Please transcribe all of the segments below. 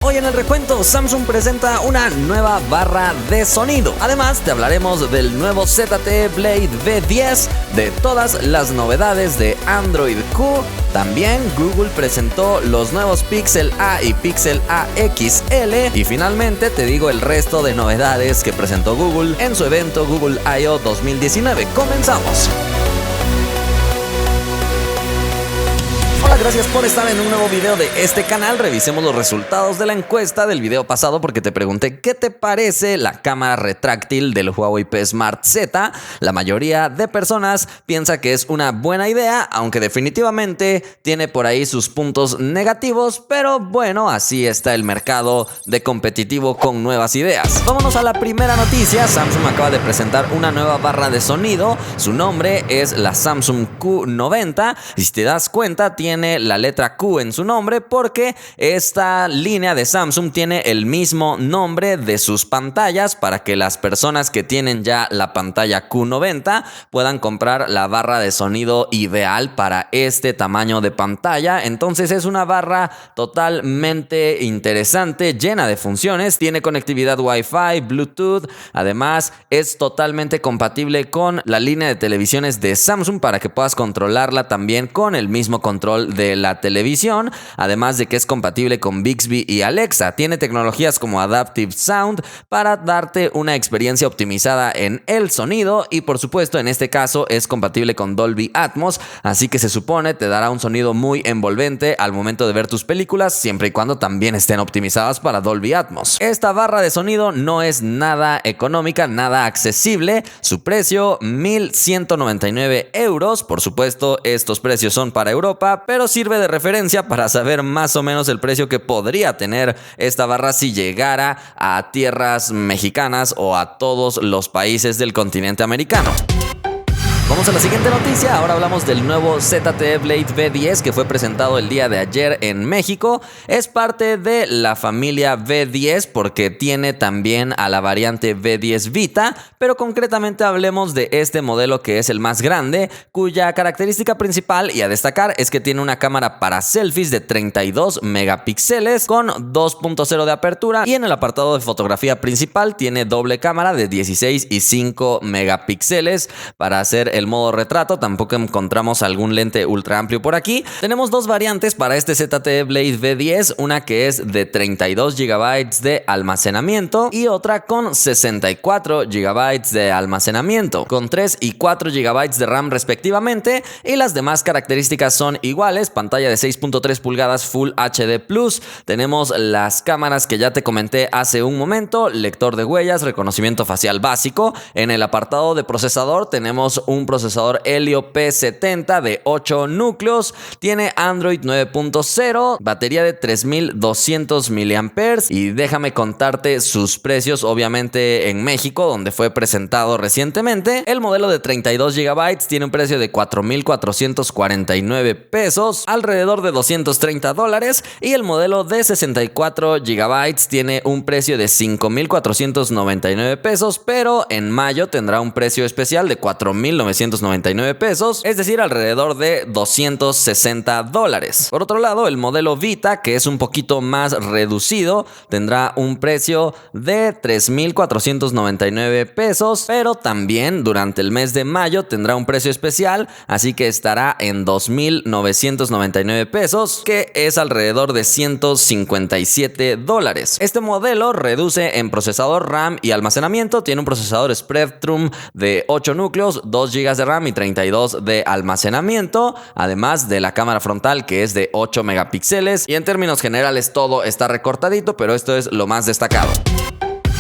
Hoy en el recuento, Samsung presenta una nueva barra de sonido. Además, te hablaremos del nuevo ZTE Blade V10, de todas las novedades de Android Q. También Google presentó los nuevos Pixel A y Pixel A XL. Y finalmente te digo el resto de novedades que presentó Google en su evento Google I/O 2019. ¡Comenzamos! Gracias por estar en un nuevo video de este canal. Revisemos los resultados de la encuesta del video pasado porque te pregunté qué te parece la cámara retráctil del Huawei P Smart Z. La mayoría de personas piensa que es una buena idea, aunque definitivamente tiene por ahí sus puntos negativos, pero bueno, así está el mercado de competitivo con nuevas ideas. Vámonos a la primera noticia. Samsung acaba de presentar una nueva barra de sonido. Su nombre es la Samsung Q90 y si te das cuenta tiene la letra Q en su nombre porque esta línea de Samsung tiene el mismo nombre de sus pantallas para que las personas que tienen ya la pantalla Q90 puedan comprar la barra de sonido ideal para este tamaño de pantalla. Entonces es una barra totalmente interesante, llena de funciones, tiene conectividad Wi-Fi, Bluetooth, además es totalmente compatible con la línea de televisiones de Samsung para que puedas controlarla también con el mismo control de la televisión, además de que es compatible con Bixby y Alexa. Tiene tecnologías como Adaptive Sound para darte una experiencia optimizada en el sonido y por supuesto en este caso es compatible con Dolby Atmos, así que se supone te dará un sonido muy envolvente al momento de ver tus películas, siempre y cuando también estén optimizadas para Dolby Atmos. Esta barra de sonido no es nada económica, nada accesible. Su precio 1.199 euros. Por supuesto estos precios son para Europa, pero sirve de referencia para saber más o menos el precio que podría tener esta barra si llegara a tierras mexicanas o a todos los países del continente americano. Vamos a la siguiente noticia. Ahora hablamos del nuevo ZTE Blade V10 que fue presentado el día de ayer en México. Es parte de la familia V10 porque tiene también a la variante V10 Vita, pero concretamente hablemos de este modelo que es el más grande, cuya característica principal y a destacar es que tiene una cámara para selfies de 32 megapíxeles con 2.0 de apertura y en el apartado de fotografía principal tiene doble cámara de 16 y 5 megapíxeles para hacer el modo retrato. Tampoco encontramos algún lente ultra amplio por aquí. Tenemos dos variantes para este ZTE Blade V10, una que es de 32 GB de almacenamiento y otra con 64 GB de almacenamiento, con 3 y 4 GB de RAM respectivamente, y las demás características son iguales. Pantalla de 6.3 pulgadas Full HD Plus. Tenemos las cámaras que ya te comenté hace un momento, lector de huellas, reconocimiento facial básico. En el apartado de procesador tenemos un procesador Helio P70 de 8 núcleos, tiene Android 9.0, batería de 3200 mAh y déjame contarte sus precios. Obviamente en México, donde fue presentado recientemente, el modelo de 32 GB tiene un precio de 4,449 pesos, alrededor de $230, y el modelo de 64 GB tiene un precio de 5,499 pesos, pero en mayo tendrá un precio especial de 4,999 pesos, es decir, alrededor de $260. Por otro lado, el modelo Vita, que es un poquito más reducido, tendrá un precio de 3,499 pesos, pero también durante el mes de mayo tendrá un precio especial, así que estará en 2,999 pesos, que es alrededor de $157. Este modelo reduce en procesador, RAM y almacenamiento. Tiene un procesador Spreadtrum de 8 núcleos, 2 GB de RAM y 32 de almacenamiento, además de la cámara frontal que es de 8 megapíxeles, y en términos generales todo está recortadito, pero esto es lo más destacado.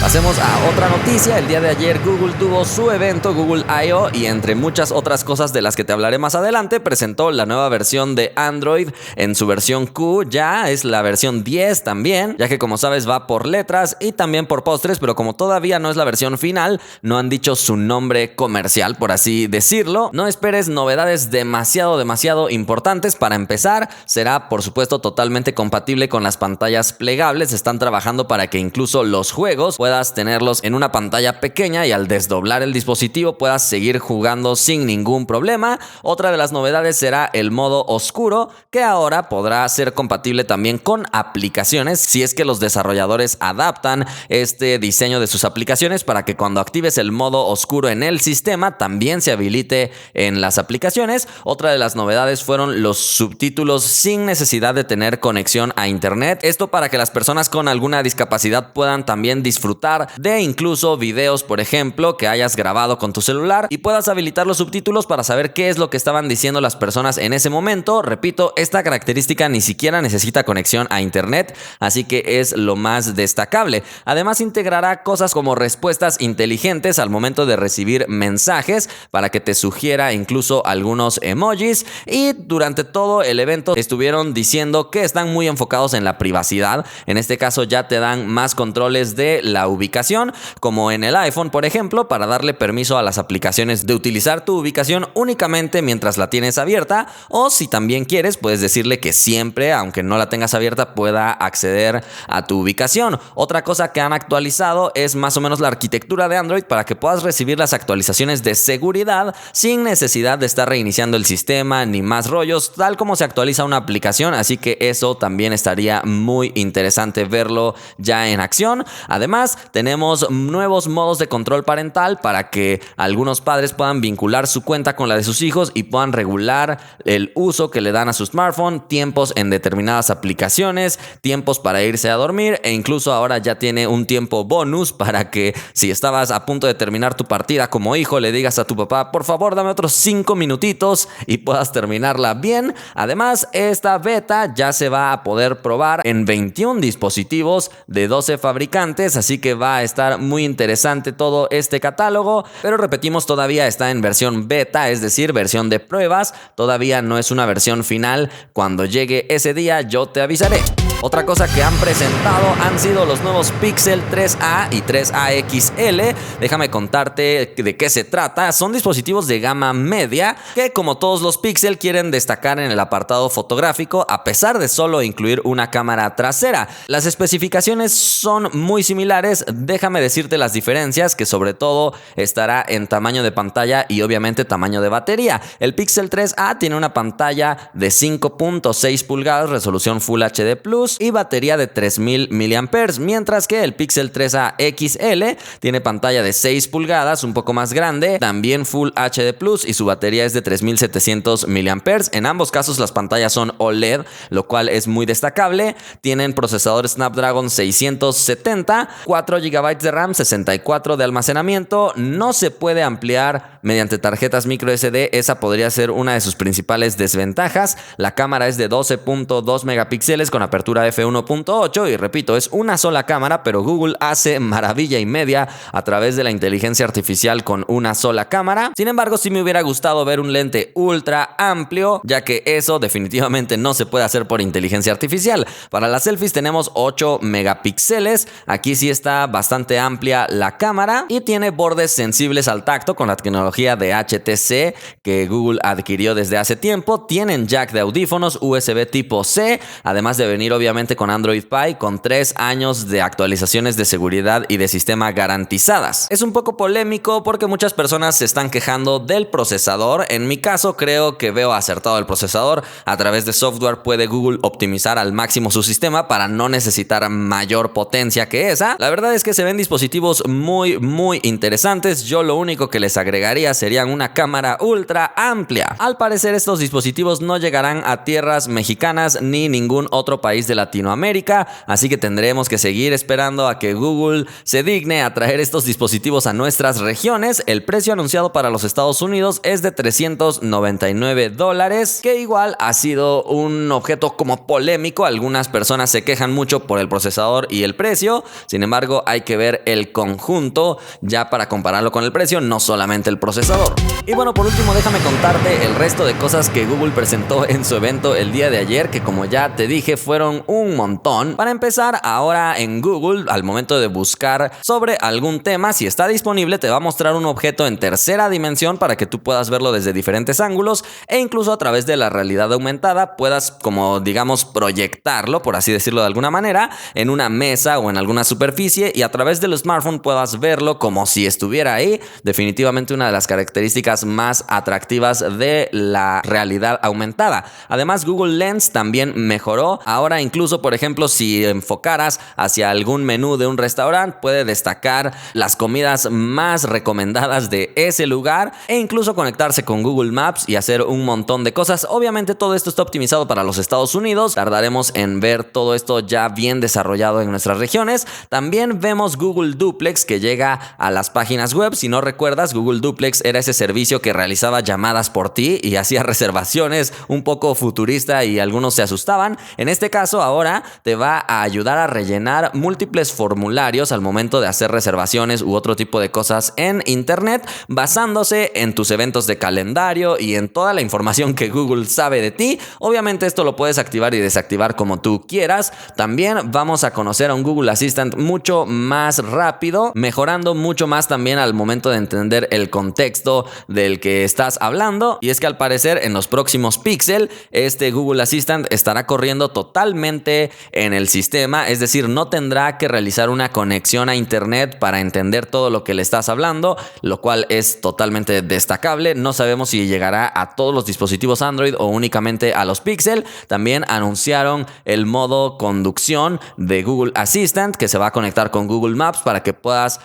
Pasemos a otra noticia. El día de ayer Google tuvo su evento Google I/O y entre muchas otras cosas de las que te hablaré más adelante, presentó la nueva versión de Android en su versión Q. Ya es la versión 10 también, ya que como sabes va por letras y también por postres, pero como todavía no es la versión final, no han dicho su nombre comercial, por así decirlo. No esperes novedades demasiado importantes. Para empezar, será por supuesto totalmente compatible con las pantallas plegables. Están trabajando para que incluso los juegos puedas tenerlos en una pantalla pequeña y al desdoblar el dispositivo puedas seguir jugando sin ningún problema. Otra de las novedades será el modo oscuro, que ahora podrá ser compatible también con aplicaciones si es que los desarrolladores adaptan este diseño de sus aplicaciones para que cuando actives el modo oscuro en el sistema también se habilite en las aplicaciones. Otra de las novedades fueron los subtítulos sin necesidad de tener conexión a internet. Esto para que las personas con alguna discapacidad puedan también disfrutar de incluso videos, por ejemplo, que hayas grabado con tu celular y puedas habilitar los subtítulos para saber qué es lo que estaban diciendo las personas en ese momento. Repito, esta característica ni siquiera necesita conexión a internet, así que es lo más destacable. Además, integrará cosas como respuestas inteligentes al momento de recibir mensajes para que te sugiera incluso algunos emojis, y durante todo el evento estuvieron diciendo que están muy enfocados en la privacidad. En este caso ya te dan más controles de la ubicación, como en el iPhone, por ejemplo, para darle permiso a las aplicaciones de utilizar tu ubicación únicamente mientras la tienes abierta, o si también quieres puedes decirle que siempre, aunque no la tengas abierta, pueda acceder a tu ubicación. Otra cosa que han actualizado es más o menos la arquitectura de Android para que puedas recibir las actualizaciones de seguridad sin necesidad de estar reiniciando el sistema ni más rollos, tal como se actualiza una aplicación, así que eso también estaría muy interesante verlo ya en acción. Además, tenemos nuevos modos de control parental para que algunos padres puedan vincular su cuenta con la de sus hijos y puedan regular el uso que le dan a su smartphone, tiempos en determinadas aplicaciones, tiempos para irse a dormir, e incluso ahora ya tiene un tiempo bonus para que si estabas a punto de terminar tu partida como hijo, le digas a tu papá: por favor, dame otros 5 minutitos, y puedas terminarla bien. Además, esta beta ya se va a poder probar en 21 dispositivos de 12 fabricantes, así que va a estar muy interesante todo este catálogo, pero repetimos, todavía está en versión beta, es decir, versión de pruebas, todavía no es una versión final. Cuando llegue ese día yo te avisaré. Otra cosa que han presentado han sido los nuevos Pixel 3a y 3a XL. Déjame contarte de qué se trata. Son dispositivos de gama media que, como todos los Pixel, quieren destacar en el apartado fotográfico a pesar de solo incluir una cámara trasera. Las especificaciones son muy similares. Déjame decirte las diferencias, que sobre todo estará en tamaño de pantalla y obviamente tamaño de batería. El Pixel 3a tiene una pantalla de 5.6 pulgadas, resolución Full HD Plus y batería de 3000 mAh, mientras que el Pixel 3a XL tiene pantalla de 6 pulgadas, un poco más grande, también Full HD Plus, y su batería es de 3700 mAh. En ambos casos las pantallas son OLED, lo cual es muy destacable. Tienen procesador Snapdragon 670, 4 GB de RAM, 64 de almacenamiento. No se puede ampliar mediante tarjetas micro SD, esa podría ser una de sus principales desventajas. La cámara es de 12.2 megapíxeles con apertura f1.8 y repito, es una sola cámara, pero Google hace maravilla y media a través de la inteligencia artificial con una sola cámara. Sin embargo, sí me hubiera gustado ver un lente ultra amplio, ya que eso definitivamente no se puede hacer por inteligencia artificial. Para las selfies tenemos 8 megapíxeles, aquí sí está bastante amplia la cámara y tiene bordes sensibles al tacto con la tecnología de HTC que Google adquirió desde hace tiempo. Tienen jack de audífonos USB tipo C, además de venir obviamente con Android Pie, con 3 años de actualizaciones de seguridad y de sistema garantizadas. Es un poco polémico porque muchas personas se están quejando del procesador. En mi caso creo que veo acertado el procesador. A través de software puede Google optimizar al máximo su sistema para no necesitar mayor potencia que esa. La verdad es que se ven dispositivos muy interesantes. Yo lo único que les agregaría serían una cámara ultra amplia. Al parecer estos dispositivos no llegarán a tierras mexicanas ni ningún otro país de Latinoamérica, así que tendremos que seguir esperando a que Google se digne a traer estos dispositivos a nuestras regiones. El precio anunciado para los Estados Unidos es de $399, que igual ha sido un objeto como polémico. Algunas personas se quejan mucho por el procesador y el precio, sin embargo hay que ver el conjunto ya para compararlo con el precio, no solamente el procesador. Y bueno, por último déjame contarte el resto de cosas que Google presentó en su evento el día de ayer, que como ya te dije fueron un montón. Para empezar, ahora en Google, al momento de buscar sobre algún tema, si está disponible te va a mostrar un objeto en tercera dimensión para que tú puedas verlo desde diferentes ángulos e incluso a través de la realidad aumentada puedas, como digamos, proyectarlo, por así decirlo de alguna manera, en una mesa o en alguna superficie y a través del smartphone puedas verlo como si estuviera ahí. Definitivamente una de las características más atractivas de la realidad aumentada. Además, Google Lens también mejoró. Ahora incluso, por ejemplo, si enfocaras hacia algún menú de un restaurante, puede destacar las comidas más recomendadas de ese lugar e incluso conectarse con Google Maps y hacer un montón de cosas. Obviamente todo esto está optimizado para los Estados Unidos. Tardaremos en ver todo esto ya bien desarrollado en nuestras regiones. También vemos Google Duplex que llega a las páginas web. Si no recuerdas, Google Duplex era ese servicio que realizaba llamadas por ti y hacía reservaciones, un poco futurista y algunos se asustaban. En este caso ahora te va a ayudar a rellenar múltiples formularios al momento de hacer reservaciones u otro tipo de cosas en internet, basándose en tus eventos de calendario y en toda la información que Google sabe de ti. Obviamente esto lo puedes activar y desactivar como tú quieras. También vamos a conocer a un Google Assistant mucho más rápido, mejorando mucho más también al momento de entender el contexto del que estás hablando. Y es que al parecer en los próximos Pixel este Google Assistant estará corriendo totalmente en el sistema, es decir, no tendrá que realizar una conexión a internet para entender todo lo que le estás hablando, lo cual es totalmente destacable. No sabemos si llegará a todos los dispositivos Android o únicamente a los Pixel. También anunciaron el modo conducción de Google Assistant que se va a conectar con Google Maps para que puedas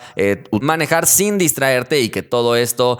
manejar sin distraerte y que todo esto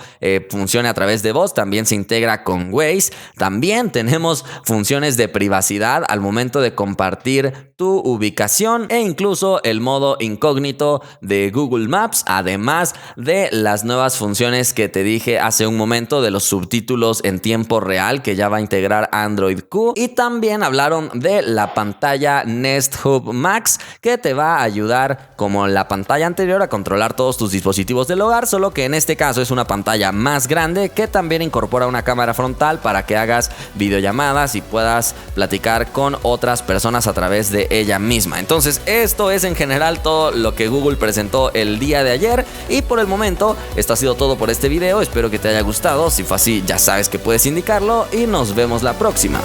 funcione a través de voz. También se integra con Waze. También tenemos funciones de privacidad al momento de compartir tu ubicación e incluso el modo incógnito de Google Maps, además de las nuevas funciones que te dije hace un momento de los subtítulos en tiempo real que ya va a integrar Android Q. Y también hablaron de la pantalla Nest Hub Max que te va a ayudar, como la pantalla anterior, a controlar todos tus dispositivos del hogar, solo que en este caso es una pantalla más grande que también incorpora una cámara frontal para que hagas videollamadas y puedas platicar con otras personas a través de ella misma. Entonces esto es en general todo lo que Google presentó el día de ayer y por el momento esto ha sido todo por este video. Espero que te haya gustado. Si fue así, ya sabes que puedes indicarlo y nos vemos la próxima.